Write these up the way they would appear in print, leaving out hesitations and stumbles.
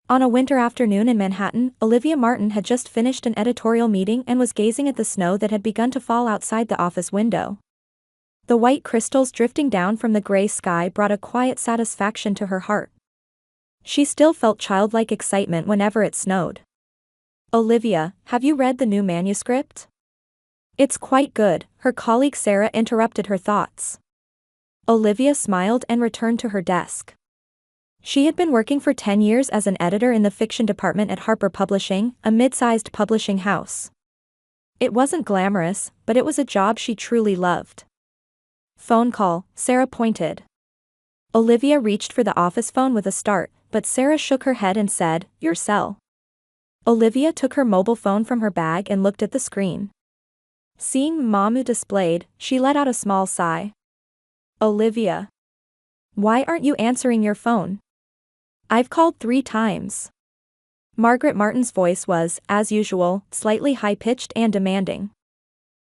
On a winter afternoon in Manhattan, Olivia Martin had just finished an editorial meeting and was gazing at the snow that had begun to fall outside the office window. The white crystals drifting down from the gray sky brought a quiet satisfaction to her heart. She still felt childlike excitement whenever it snowed. "Olivia, have you read the new manuscript?" "It's quite good," her colleague Sarah interrupted her thoughts. Olivia smiled and returned to her desk. She had been working for 10 years as an editor in the fiction department at Harper Publishing, a mid-sized publishing house. It wasn't glamorous, but it was a job she truly loved. "Phone call," Sarah pointed. Olivia reached for the office phone with a start, but Sarah shook her head and said, "Your cell." Olivia took her mobile phone from her bag and looked at the screen. Seeing Mamu displayed, she let out a small sigh. "Olivia. Why aren't you answering your phone? I've called 3 times." Margaret Martin's voice was, as usual, slightly high-pitched and demanding.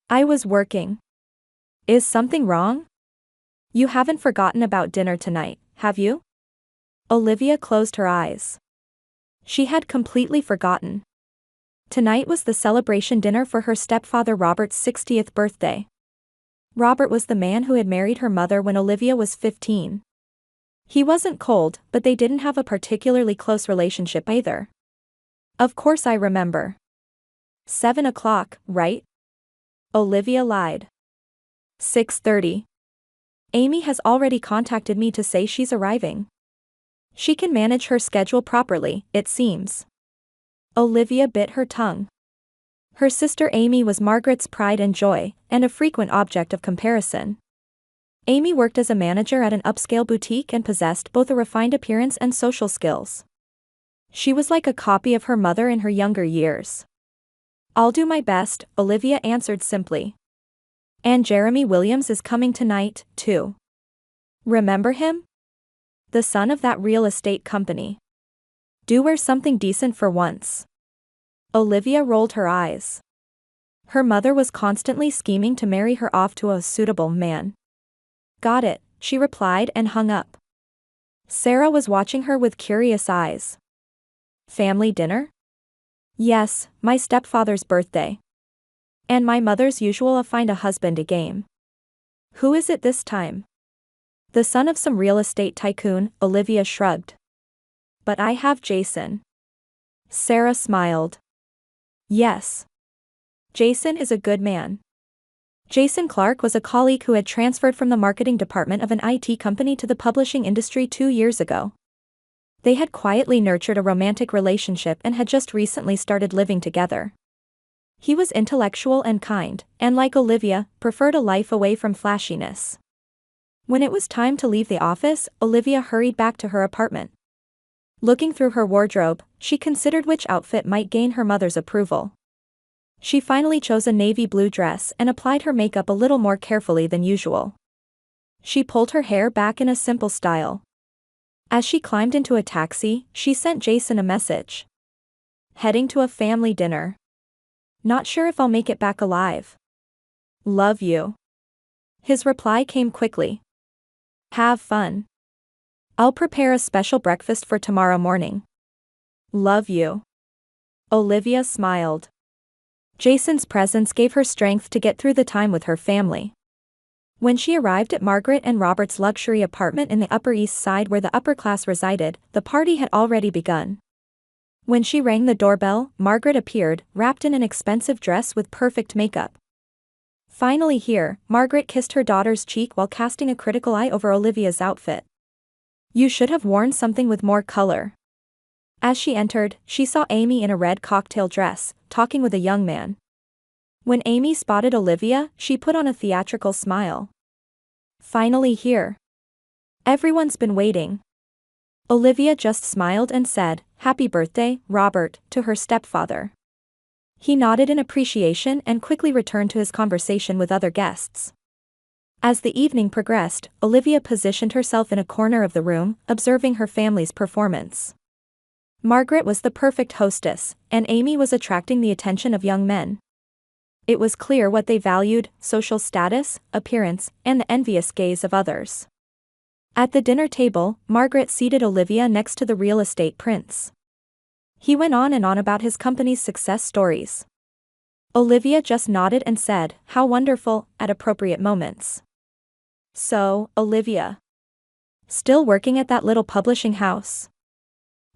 "I was working. Is something wrong? You haven't forgotten about dinner tonight, have you?" Olivia closed her eyes. She had completely forgotten. Tonight was the celebration dinner for her stepfather Robert's 60th birthday. Robert was the man who had married her mother when Olivia was 15. He wasn't cold, but they didn't have a particularly close relationship either. "Of course I remember. 7 o'clock, right?" Olivia lied. 6:30. "Amy has already contacted me to say she's arriving. She can manage her schedule properly, it seems." Olivia bit her tongue. Her sister Amy was Margaret's pride and joy, and a frequent object of comparison. Amy worked as a manager at an upscale boutique and possessed both a refined appearance and social skills. She was like a copy of her mother in her younger years. "I'll do my best," Olivia answered simply. "And Jeremy Williams is coming tonight, too. Remember him? The son of that real estate company. Do wear something decent for once." Olivia rolled her eyes. Her mother was constantly scheming to marry her off to a suitable man. "Got it," she replied and hung up. Sarah was watching her with curious eyes. "Family dinner?" "Yes, my stepfather's birthday. And my mother's usual find a husband a game." "Who is it this time?" "The son of some real estate tycoon," Olivia shrugged. "But I have Jason." Sarah smiled. "Yes. Jason is a good man." Jason Clark was a colleague who had transferred from the marketing department of an IT company to the publishing industry 2 years ago. They had quietly nurtured a romantic relationship and had just recently started living together. He was intellectual and kind, and like Olivia, preferred a life away from flashiness. When it was time to leave the office, Olivia hurried back to her apartment. Looking through her wardrobe, she considered which outfit might gain her mother's approval. She finally chose a navy blue dress and applied her makeup a little more carefully than usual. She pulled her hair back in a simple style. As she climbed into a taxi, she sent Jason a message. "Heading to a family dinner. Not sure if I'll make it back alive. Love you." His reply came quickly. "Have fun. I'll prepare a special breakfast for tomorrow morning. Love you." Olivia smiled. Jason's presence gave her strength to get through the time with her family. When she arrived at Margaret and Robert's luxury apartment in the Upper East Side where the upper class resided, the party had already begun. When she rang the doorbell, Margaret appeared, wrapped in an expensive dress with perfect makeup. Finally here, Margaret kissed her daughter's cheek while casting a critical eye over Olivia's outfit. "You should have worn something with more color." As she entered, she saw Amy in a red cocktail dress, talking with a young man. When Amy spotted Olivia, she put on a theatrical smile. "Finally here. Everyone's been waiting." Olivia just smiled and said, "Happy birthday, Robert," to her stepfather. He nodded in appreciation and quickly returned to his conversation with other guests. As the evening progressed, Olivia positioned herself in a corner of the room, observing her family's performance. Margaret was the perfect hostess, and Amy was attracting the attention of young men. It was clear what they valued: social status, appearance, and the envious gaze of others. At the dinner table, Margaret seated Olivia next to the real estate prince. He went on and on about his company's success stories. Olivia just nodded and said, "How wonderful," at appropriate moments. "So, Olivia, still working at that little publishing house?"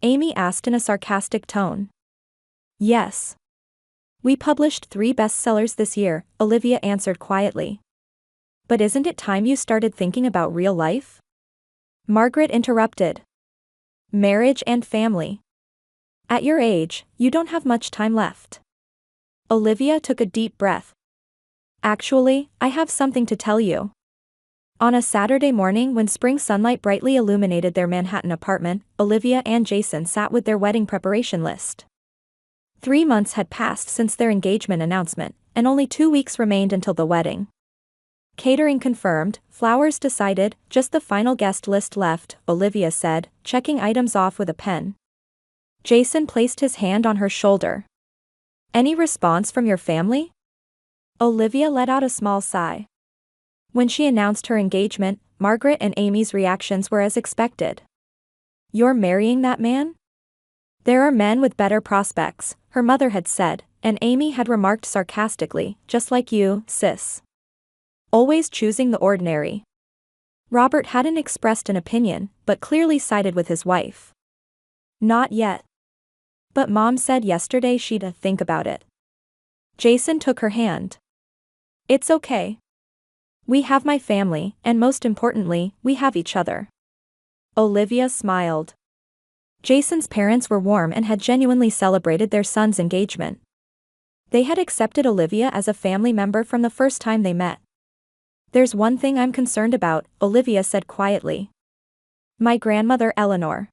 Amy asked in a sarcastic tone. "Yes. We published 3 bestsellers this year," Olivia answered quietly. "But isn't it time you started thinking about real life?" Margaret interrupted. "Marriage and family. At your age, you don't have much time left." Olivia took a deep breath. "Actually, I have something to tell you." On a Saturday morning when spring sunlight brightly illuminated their Manhattan apartment, Olivia and Jason sat with their wedding preparation list. 3 months had passed since their engagement announcement, and only 2 weeks remained until the wedding. Catering confirmed, flowers decided, just the final guest list left, Olivia said, checking items off with a pen. Jason placed his hand on her shoulder. "Any response from your family?" Olivia let out a small sigh. When she announced her engagement, Margaret and Amy's reactions were as expected. "You're marrying that man?" "There are men with better prospects," her mother had said, and Amy had remarked sarcastically, "Just like you, sis. Always choosing the ordinary." Robert hadn't expressed an opinion, but clearly sided with his wife. "Not yet. But Mom said yesterday she'd think about it." Jason took her hand. "It's okay. We have my family, and most importantly, we have each other." Olivia smiled. Jason's parents were warm and had genuinely celebrated their son's engagement. They had accepted Olivia as a family member from the first time they met. "There's one thing I'm concerned about," Olivia said quietly. "My grandmother Eleanor."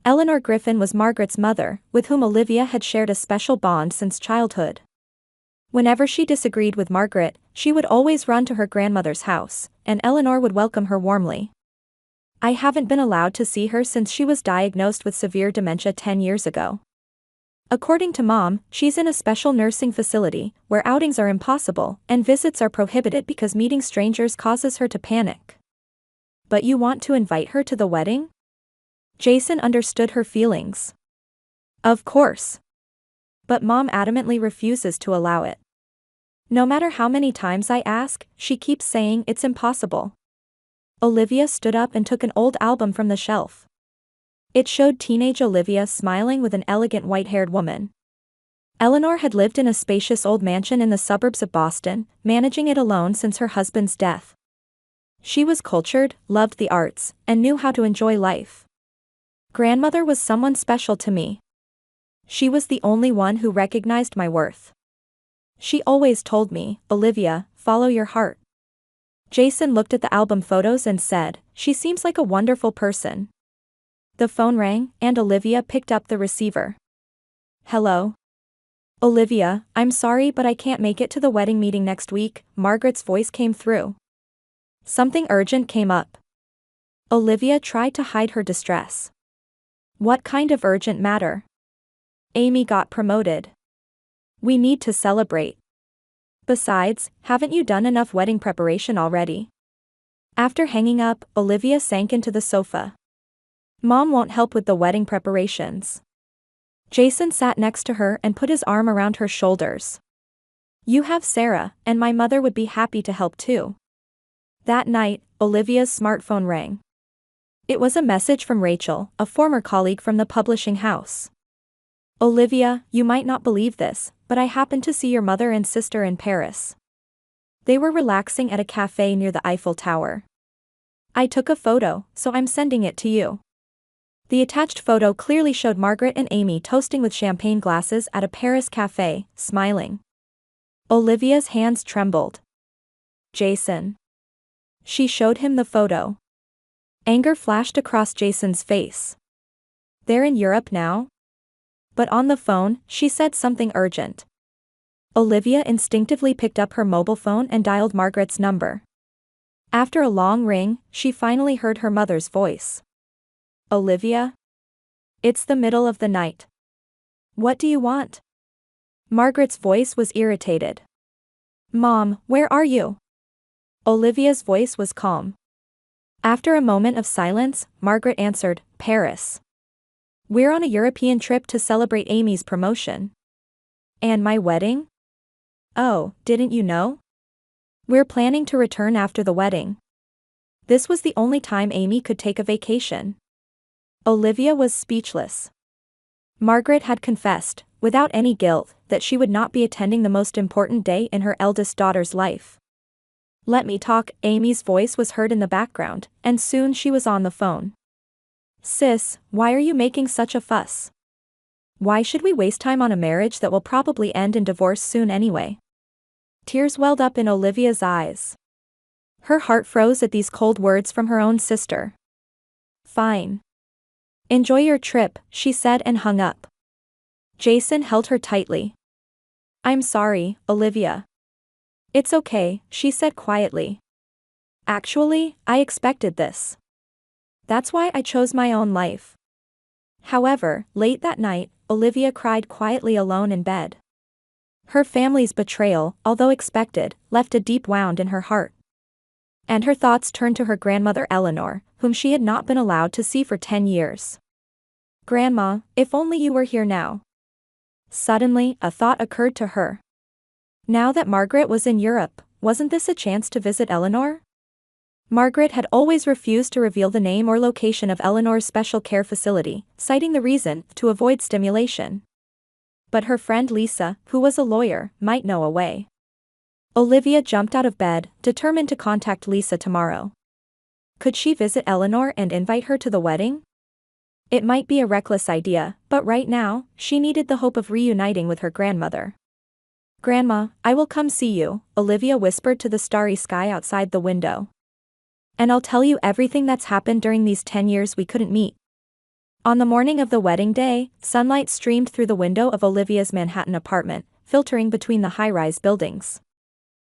Eleanor Griffin was Margaret's mother, with whom Olivia had shared a special bond since childhood. Whenever she disagreed with Margaret, she would always run to her grandmother's house, and Eleanor would welcome her warmly. "I haven't been allowed to see her since she was diagnosed with severe dementia 10 years ago. According to Mom, she's in a special nursing facility, where outings are impossible, and visits are prohibited because meeting strangers causes her to panic." "But you want to invite her to the wedding?" Jason understood her feelings. "Of course. But Mom adamantly refuses to allow it. No matter how many times I ask, she keeps saying it's impossible." Olivia stood up and took an old album from the shelf. It showed teenage Olivia smiling with an elegant white-haired woman. Eleanor had lived in a spacious old mansion in the suburbs of Boston, managing it alone since her husband's death. She was cultured, loved the arts, and knew how to enjoy life. "Grandmother was someone special to me. She was the only one who recognized my worth. She always told me, 'Olivia, follow your heart.'" Jason looked at the album photos and said, "She seems like a wonderful person." The phone rang, and Olivia picked up the receiver. "Hello? Olivia, I'm sorry but I can't make it to the wedding meeting next week," Margaret's voice came through. Something urgent came up. Olivia tried to hide her distress. "What kind of urgent matter?" "Amy got promoted. We need to celebrate. Besides, haven't you done enough wedding preparation already?" After hanging up, Olivia sank into the sofa. "Mom won't help with the wedding preparations." Jason sat next to her and put his arm around her shoulders. "You have Sarah, and my mother would be happy to help too." That night, Olivia's smartphone rang. It was a message from Rachel, a former colleague from the publishing house. "Olivia, you might not believe this, but I happened to see your mother and sister in Paris. They were relaxing at a cafe near the Eiffel Tower. I took a photo, so I'm sending it to you." The attached photo clearly showed Margaret and Amy toasting with champagne glasses at a Paris cafe, smiling. Olivia's hands trembled. "Jason." She showed him the photo. Anger flashed across Jason's face. "They're in Europe now?" But on the phone, she said something urgent. Olivia instinctively picked up her mobile phone and dialed Margaret's number. After a long ring, she finally heard her mother's voice. "Olivia? It's the middle of the night. What do you want?" Margaret's voice was irritated. "Mom, where are you?" Olivia's voice was calm. After a moment of silence, Margaret answered, "Paris." We're on a European trip to celebrate Amy's promotion. And my wedding? Oh, didn't you know? We're planning to return after the wedding. This was the only time Amy could take a vacation. Olivia was speechless. Margaret had confessed, without any guilt, that she would not be attending the most important day in her eldest daughter's life. Let me talk, Amy's voice was heard in the background, and soon she was on the phone. Sis, why are you making such a fuss? Why should we waste time on a marriage that will probably end in divorce soon anyway? Tears welled up in Olivia's eyes. Her heart froze at these cold words from her own sister. Fine. Enjoy your trip, she said and hung up. Jason held her tightly. I'm sorry, Olivia. It's okay, she said quietly. Actually, I expected this. That's why I chose my own life. However, late that night, Olivia cried quietly alone in bed. Her family's betrayal, although expected, left a deep wound in her heart. And her thoughts turned to her grandmother Eleanor, whom she had not been allowed to see for 10 years. Grandma, if only you were here now. Suddenly, a thought occurred to her. Now that Margaret was in Europe, wasn't this a chance to visit Eleanor? Margaret had always refused to reveal the name or location of Eleanor's special care facility, citing the reason, to avoid stimulation. But her friend Lisa, who was a lawyer, might know a way. Olivia jumped out of bed, determined to contact Lisa tomorrow. Could she visit Eleanor and invite her to the wedding? It might be a reckless idea, but right now, she needed the hope of reuniting with her grandmother. Grandma, I will come see you, Olivia whispered to the starry sky outside the window. And I'll tell you everything that's happened during these 10 years we couldn't meet. On the morning of the wedding day, sunlight streamed through the window of Olivia's Manhattan apartment, filtering between the high-rise buildings.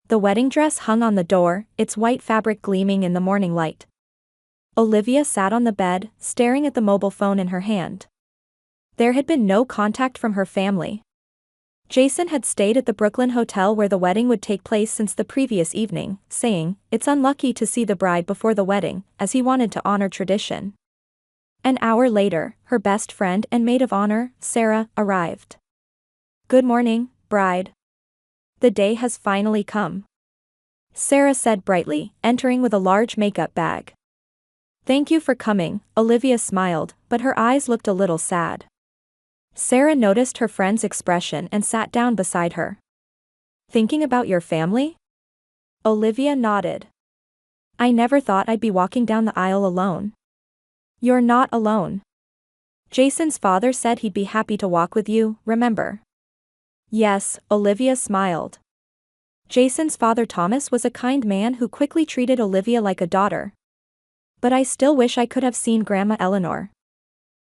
The wedding dress hung on the door, its white fabric gleaming in the morning light. Olivia sat on the bed, staring at the mobile phone in her hand. There had been no contact from her family. Jason had stayed at the Brooklyn hotel where the wedding would take place since the previous evening, saying, "It's unlucky to see the bride before the wedding," as he wanted to honor tradition. An hour later, her best friend and maid of honor, Sarah, arrived. "Good morning, bride. The day has finally come," Sarah said brightly, entering with a large makeup bag. "Thank you for coming," Olivia smiled, but her eyes looked a little sad. Sarah noticed her friend's expression and sat down beside her. "Thinking about your family?" Olivia nodded. "I never thought I'd be walking down the aisle alone." "You're not alone. Jason's father said he'd be happy to walk with you, remember?" "Yes," Olivia smiled. Jason's father Thomas was a kind man who quickly treated Olivia like a daughter. "But I still wish I could have seen Grandma Eleanor."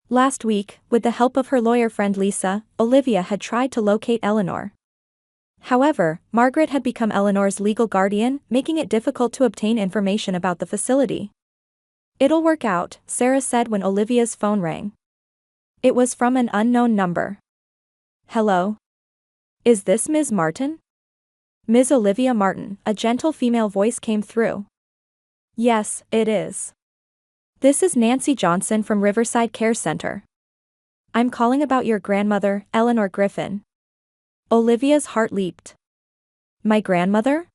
Last week, with the help of her lawyer friend Lisa, Olivia had tried to locate Eleanor. However, Margaret had become Eleanor's legal guardian, making it difficult to obtain information about the facility. "It'll work out," Sarah said when Olivia's phone rang. It was from an unknown number. "Hello? Is this Ms. Martin?" Ms. Olivia Martin, a gentle female voice came through. "Yes, it is. This is Nancy Johnson from Riverside Care Center. I'm calling about your grandmother, Eleanor Griffin." Olivia's heart leaped. "My grandmother?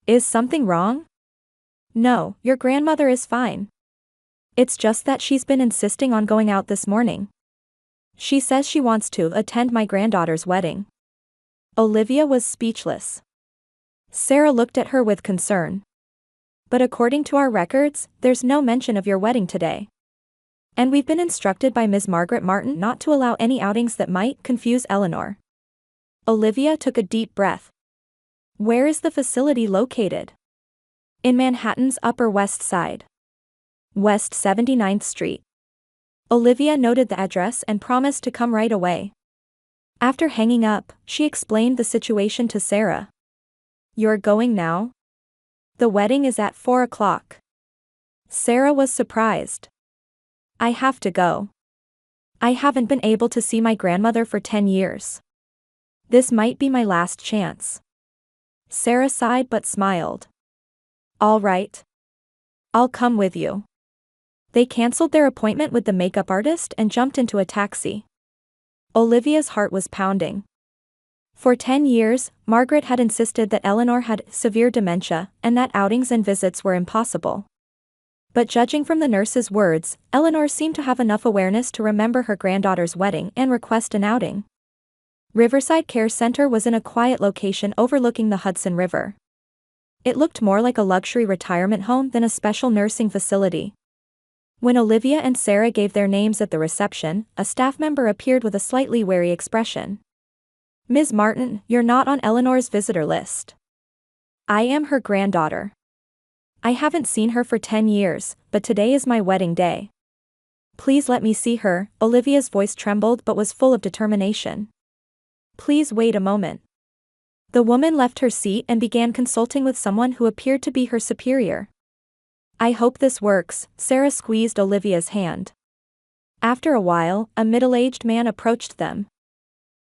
Is something wrong?" "No, your grandmother is fine. It's just that she's been insisting on going out this morning. She says she wants to attend my granddaughter's wedding." Olivia was speechless. Sarah looked at her with concern. "But according to our records, there's no mention of your wedding today. And we've been instructed by Ms. Margaret Martin not to allow any outings that might confuse Eleanor." Olivia took a deep breath. "Where is the facility located?" "In Manhattan's Upper West Side. West 79th Street. Olivia noted the address and promised to come right away. After hanging up, she explained the situation to Sarah. "You're going now? The wedding is at 4 o'clock. Sarah was surprised. "I have to go. I haven't been able to see my grandmother for 10 years. This might be my last chance." Sarah sighed but smiled. "All right. I'll come with you." They cancelled their appointment with the makeup artist and jumped into a taxi. Olivia's heart was pounding. For 10 years, Margaret had insisted that Eleanor had severe dementia and that outings and visits were impossible. But judging from the nurse's words, Eleanor seemed to have enough awareness to remember her granddaughter's wedding and request an outing. Riverside Care Center was in a quiet location overlooking the Hudson River. It looked more like a luxury retirement home than a special nursing facility. When Olivia and Sarah gave their names at the reception, a staff member appeared with a slightly wary expression. "Ms. Martin, you're not on Eleanor's visitor list. I am her granddaughter. I haven't seen her for 10 years, but today is my wedding day. Please let me see her." Olivia's voice trembled but was full of determination. "Please wait a moment." The woman left her seat and began consulting with someone who appeared to be her superior. "I hope this works." Sarah squeezed Olivia's hand. After a while, a middle-aged man approached them.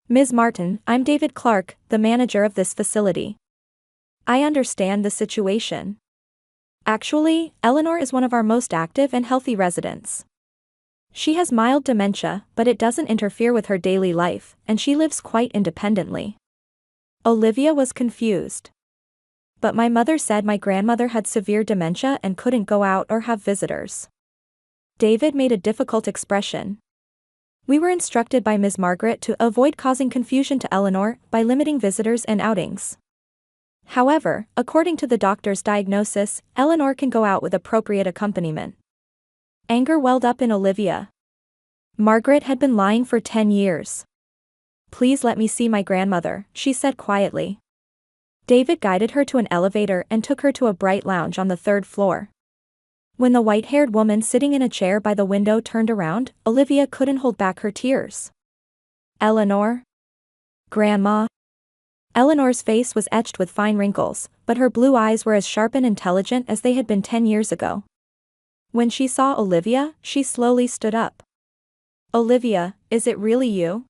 "Ms. Martin, I'm David Clark, the manager of this facility. I understand the situation. Actually, Eleanor is one of our most active and healthy residents. She has mild dementia, but it doesn't interfere with her daily life, and she lives quite independently." Olivia was confused. "But my mother said my grandmother had severe dementia and couldn't go out or have visitors." David made a difficult expression. "We were instructed by Ms. Margaret to avoid causing confusion to Eleanor by limiting visitors and outings. However, according to the doctor's diagnosis, Eleanor can go out with appropriate accompaniment." Anger welled up in Olivia. Margaret had been lying for 10 years. "Please let me see my grandmother," she said quietly. David guided her to an elevator and took her to a bright lounge on the 3rd floor. When the white-haired woman sitting in a chair by the window turned around, Olivia couldn't hold back her tears. "Eleanor? Grandma?" Eleanor's face was etched with fine wrinkles, but her blue eyes were as sharp and intelligent as they had been 10 years ago. When she saw Olivia, she slowly stood up. "Olivia, is it really you?"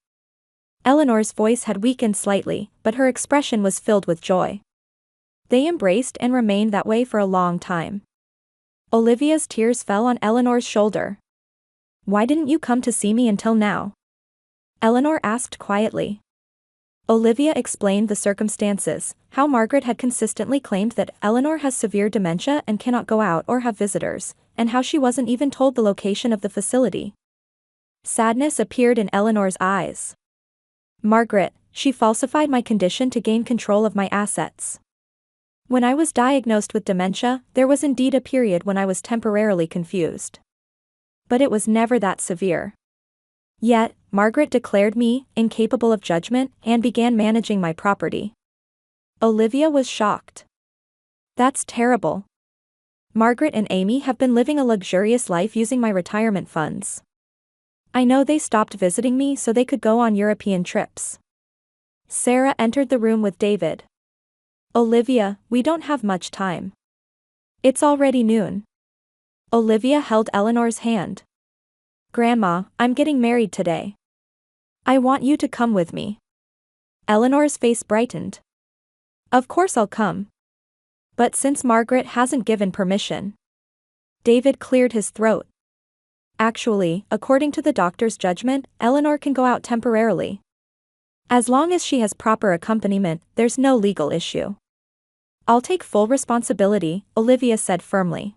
Eleanor's voice had weakened slightly, but her expression was filled with joy. They embraced and remained that way for a long time. Olivia's tears fell on Eleanor's shoulder. "Why didn't you come to see me until now?" Eleanor asked quietly. Olivia explained the circumstances, how Margaret had consistently claimed that Eleanor has severe dementia and cannot go out or have visitors, and how she wasn't even told the location of the facility. Sadness appeared in Eleanor's eyes. "Margaret, she falsified my condition to gain control of my assets. When I was diagnosed with dementia, there was indeed a period when I was temporarily confused. But it was never that severe. Yet, Margaret declared me incapable of judgment and began managing my property." Olivia was shocked. "That's terrible. Margaret and Amy have been living a luxurious life using my retirement funds. I know they stopped visiting me so they could go on European trips." Sarah entered the room with David. "Olivia, we don't have much time. It's already noon." Olivia held Eleanor's hand. "Grandma, I'm getting married today. I want you to come with me." Eleanor's face brightened. "Of course I'll come. But since Margaret hasn't given permission." David cleared his throat. "Actually, according to the doctor's judgment, Eleanor can go out temporarily. As long as she has proper accompaniment, there's no legal issue." "I'll take full responsibility," Olivia said firmly.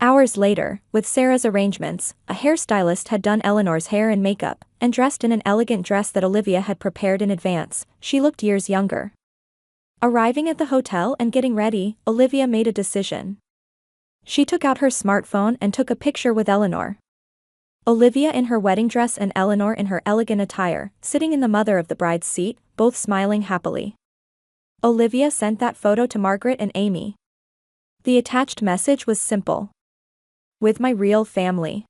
Hours later, with Sarah's arrangements, a hairstylist had done Eleanor's hair and makeup, and dressed in an elegant dress that Olivia had prepared in advance, she looked years younger. Arriving at the hotel and getting ready, Olivia made a decision. She took out her smartphone and took a picture with Eleanor. Olivia in her wedding dress and Eleanor in her elegant attire, sitting in the mother of the bride's seat, both smiling happily. Olivia sent that photo to Margaret and Amy. The attached message was simple. "With my real family."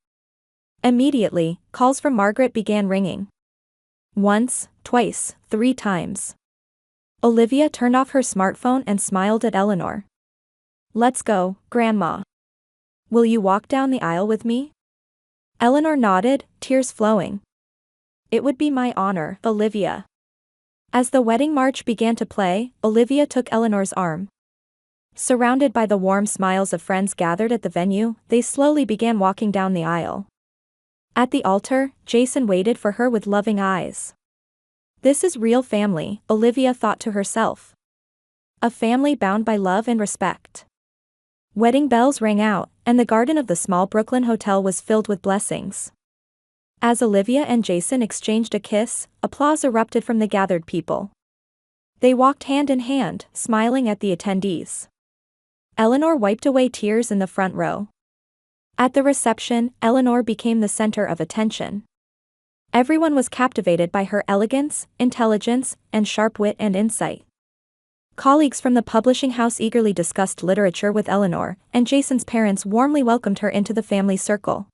Immediately, calls from Margaret began ringing. Once, twice, 3 times. Olivia turned off her smartphone and smiled at Eleanor. "Let's go, Grandma. Will you walk down the aisle with me?" Eleanor nodded, tears flowing. "It would be my honor, Olivia." As the wedding march began to play, Olivia took Eleanor's arm. Surrounded by the warm smiles of friends gathered at the venue, they slowly began walking down the aisle. At the altar, Jason waited for her with loving eyes. This is real family, Olivia thought to herself. A family bound by love and respect. Wedding bells rang out, and the garden of the small Brooklyn hotel was filled with blessings. As Olivia and Jason exchanged a kiss, applause erupted from the gathered people. They walked hand in hand, smiling at the attendees. Eleanor wiped away tears in the front row. At the reception, Eleanor became the center of attention. Everyone was captivated by her elegance, intelligence, and sharp wit and insight. Colleagues from the publishing house eagerly discussed literature with Eleanor, and Jason's parents warmly welcomed her into the family circle.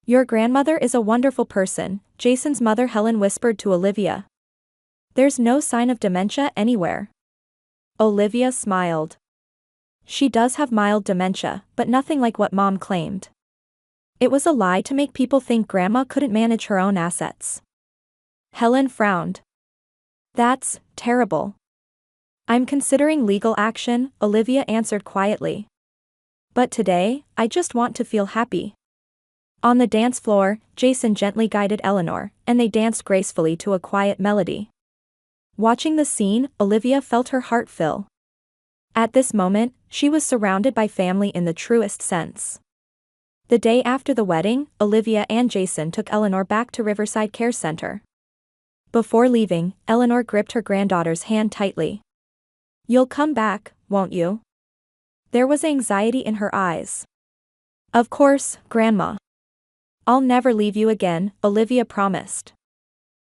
"Your grandmother is a wonderful person," Jason's mother Helen whispered to Olivia. "There's no sign of dementia anywhere." Olivia smiled. "She does have mild dementia, but nothing like what Mom claimed. It was a lie to make people think Grandma couldn't manage her own assets." Helen frowned. "That's terrible." "I'm considering legal action," Olivia answered quietly. "But today, I just want to feel happy." On the dance floor, Jason gently guided Eleanor, and they danced gracefully to a quiet melody. Watching the scene, Olivia felt her heart fill. At this moment, she was surrounded by family in the truest sense. The day after the wedding, Olivia and Jason took Eleanor back to Riverside Care Center. Before leaving, Eleanor gripped her granddaughter's hand tightly. "You'll come back, won't you?" There was anxiety in her eyes. "Of course, Grandma. I'll never leave you again," Olivia promised.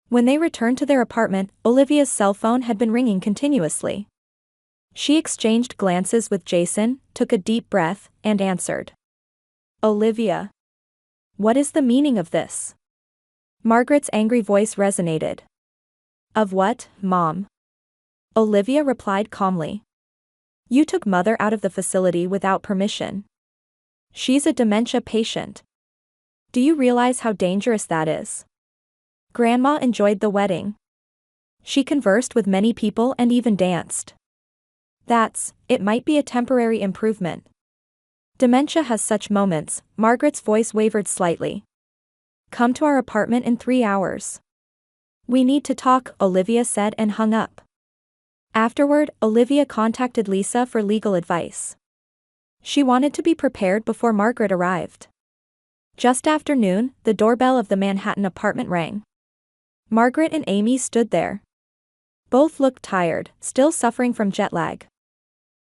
When they returned to their apartment, Olivia's cell phone had been ringing continuously. She exchanged glances with Jason, took a deep breath, and answered. "Olivia. What is the meaning of this?" Margaret's angry voice resonated. "Of what, Mom?" Olivia replied calmly. "You took Mother out of the facility without permission. She's a dementia patient. Do you realize how dangerous that is?" Grandma enjoyed the wedding. She conversed with many people and even danced. It might be a temporary improvement. Dementia has such moments." Margaret's voice wavered slightly. "Come to our apartment in 3 hours. We need to talk," Olivia said and hung up. Afterward, Olivia contacted Lisa for legal advice. She wanted to be prepared before Margaret arrived. Just after noon, the doorbell of the Manhattan apartment rang. Margaret and Amy stood there. Both looked tired, still suffering from jet lag.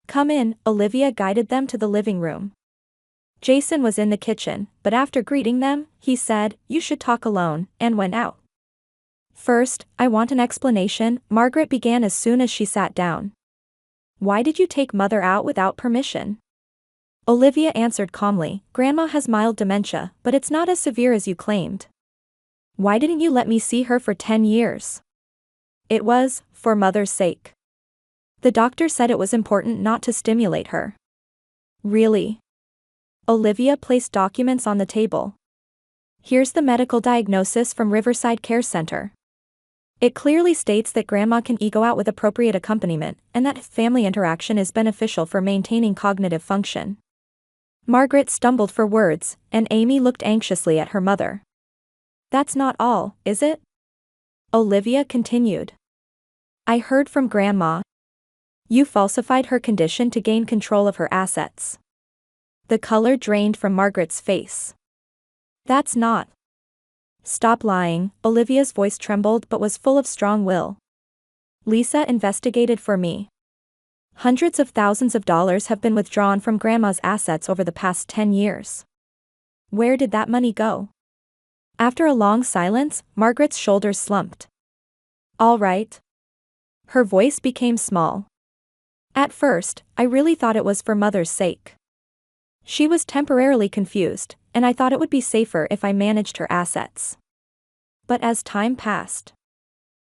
"Come in," Olivia guided them to the living room. Jason was in the kitchen, but after greeting them, he said, "You should talk alone," and went out. "First, I want an explanation," Margaret began as soon as she sat down. "Why did you take Mother out without permission?" Olivia answered calmly, "Grandma has mild dementia, but it's not as severe as you claimed." "Why didn't you let me see her for 10 years? "It was, for Mother's sake. The doctor said it was important not to stimulate her." "Really?" Olivia placed documents on the table. "Here's the medical diagnosis from Riverside Care Center. It clearly states that Grandma can go out with appropriate accompaniment, and that family interaction is beneficial for maintaining cognitive function." Margaret stumbled for words, and Amy looked anxiously at her mother. "That's not all, is it?" Olivia continued. "I heard from Grandma. You falsified her condition to gain control of her assets." The color drained from Margaret's face. "That's not." "Stop lying," Olivia's voice trembled but was full of strong will. "Lisa investigated for me. Hundreds of thousands of dollars have been withdrawn from Grandma's assets over the past 10 years. Where did that money go?" After a long silence, Margaret's shoulders slumped. "All right." Her voice became small. "At first, I really thought it was for Mother's sake. She was temporarily confused, and I thought it would be safer if I managed her assets. But as time passed..."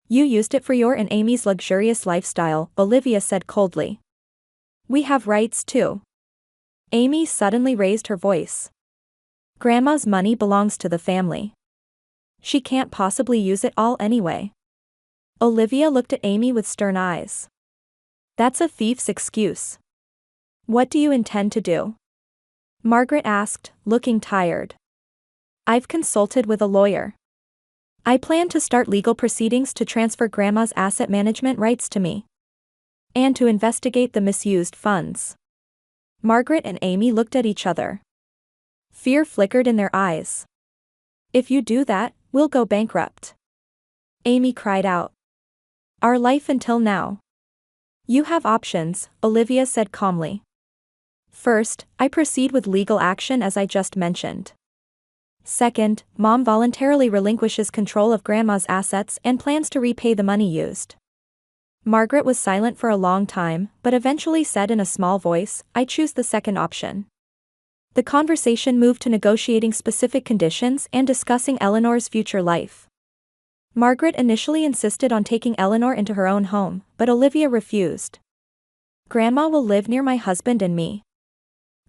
"You used it for your and Amy's luxurious lifestyle," Olivia said coldly. "We have rights too." Amy suddenly raised her voice. "Grandma's money belongs to the family. She can't possibly use it all anyway." Olivia looked at Amy with stern eyes. "That's a thief's excuse. What do you intend to do? Margaret asked, looking tired. I've consulted with a lawyer. I plan to start legal proceedings to transfer Grandma's asset management rights to me. And to investigate the misused funds. Margaret and Amy looked at each other. Fear flickered in their eyes. If you do that, we'll go bankrupt. Amy cried out. Our life until now. You have options, Olivia said calmly. First, I proceed with legal action as I just mentioned. Second, Mom voluntarily relinquishes control of Grandma's assets and plans to repay the money used. Margaret was silent for a long time, but eventually said in a small voice, I choose the second option. The conversation moved to negotiating specific conditions and discussing Eleanor's future life. Margaret initially insisted on taking Eleanor into her own home, but Olivia refused. Grandma will live near my husband and me.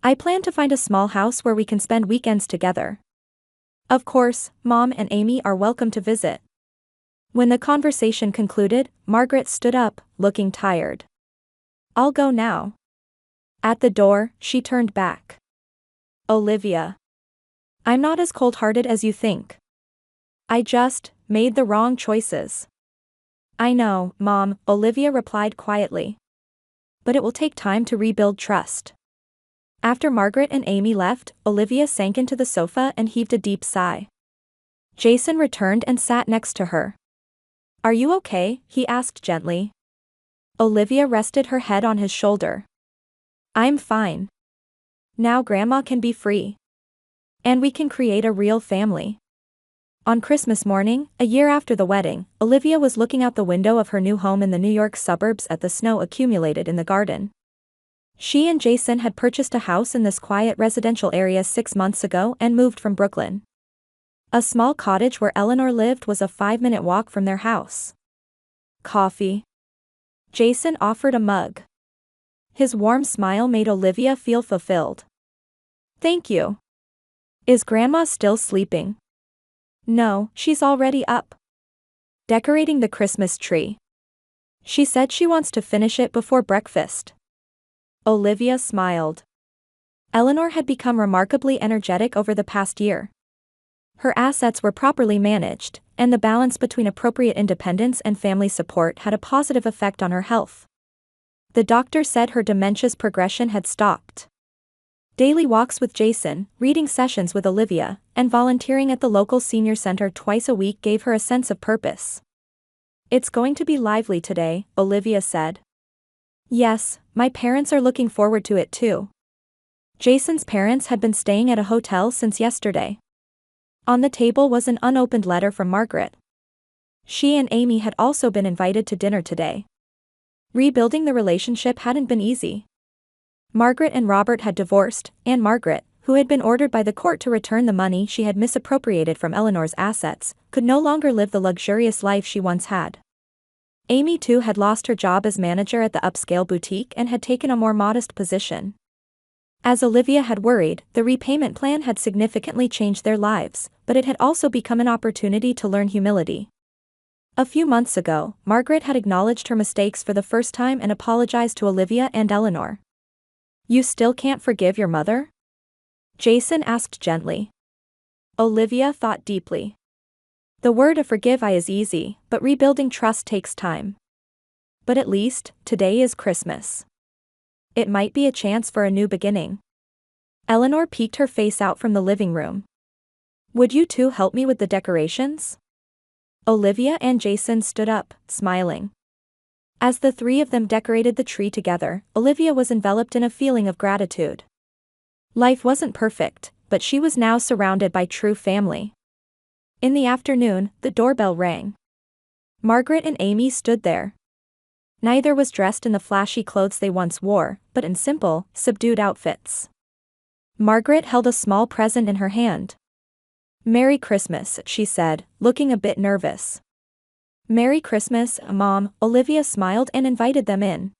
I plan to find a small house where we can spend weekends together. Of course, Mom and Amy are welcome to visit. When the conversation concluded, Margaret stood up, looking tired. I'll go now. At the door, she turned back. Olivia. I'm not as cold-hearted as you think. I just made the wrong choices. I know, Mom, Olivia replied quietly. But it will take time to rebuild trust. After Margaret and Amy left, Olivia sank into the sofa and heaved a deep sigh. Jason returned and sat next to her. Are you okay? He asked gently. Olivia rested her head on his shoulder. I'm fine. Now Grandma can be free. And we can create a real family. On Christmas morning, a year after the wedding, Olivia was looking out the window of her new home in the New York suburbs at the snow accumulated in the garden. She and Jason had purchased a house in this quiet residential area 6 months ago and moved from Brooklyn. A small cottage where Eleanor lived was a 5-minute walk from their house. Coffee? Jason offered a mug. His warm smile made Olivia feel fulfilled. Thank you. Is Grandma still sleeping? No, she's already up. Decorating the Christmas tree. She said she wants to finish it before breakfast. Olivia smiled. Eleanor had become remarkably energetic over the past year. Her assets were properly managed, and the balance between appropriate independence and family support had a positive effect on her health. The doctor said her dementia's progression had stopped. Daily walks with Jason, reading sessions with Olivia, and volunteering at the local senior center twice a week gave her a sense of purpose. It's going to be lively today, Olivia said. Yes, my parents are looking forward to it too. Jason's parents had been staying at a hotel since yesterday. On the table was an unopened letter from Margaret. She and Amy had also been invited to dinner today. Rebuilding the relationship hadn't been easy. Margaret and Robert had divorced, and Margaret, who had been ordered by the court to return the money she had misappropriated from Eleanor's assets, could no longer live the luxurious life she once had. Amy too had lost her job as manager at the upscale boutique and had taken a more modest position. As Olivia had worried, the repayment plan had significantly changed their lives, but it had also become an opportunity to learn humility. A few months ago, Margaret had acknowledged her mistakes for the first time and apologized to Olivia and Eleanor. You still can't forgive your mother? Jason asked gently. Olivia thought deeply. The word to forgive is easy, but rebuilding trust takes time. But at least, today is Christmas. It might be a chance for a new beginning. Eleanor peeked her face out from the living room. Would you two help me with the decorations? Olivia and Jason stood up, smiling. As the three of them decorated the tree together, Olivia was enveloped in a feeling of gratitude. Life wasn't perfect, but she was now surrounded by true family. In the afternoon, the doorbell rang. Margaret and Amy stood there. Neither was dressed in the flashy clothes they once wore, but in simple, subdued outfits. Margaret held a small present in her hand. Merry Christmas, she said, looking a bit nervous. Merry Christmas, Mom, Olivia smiled and invited them in.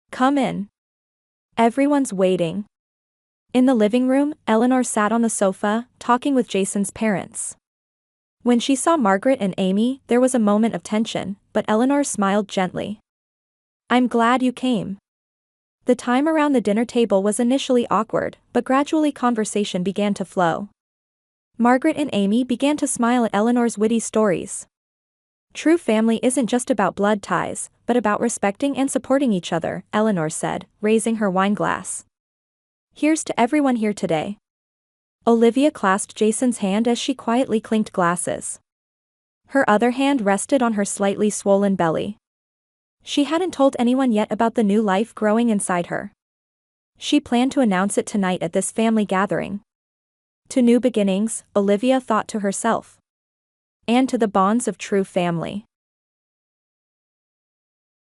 Come in. Everyone's waiting. In the living room, Eleanor sat on the sofa, talking with Jason's parents. When she saw Margaret and Amy, there was a moment of tension, but Eleanor smiled gently. I'm glad you came. The time around the dinner table was initially awkward, but gradually conversation began to flow. Margaret and Amy began to smile at Eleanor's witty stories. True family isn't just about blood ties, but about respecting and supporting each other, Eleanor said, raising her wine glass. Here's to everyone here today. Olivia clasped Jason's hand as she quietly clinked glasses. Her other hand rested on her slightly swollen belly. She hadn't told anyone yet about the new life growing inside her. She planned to announce it tonight at this family gathering. To new beginnings, Olivia thought to herself. And to the bonds of true family.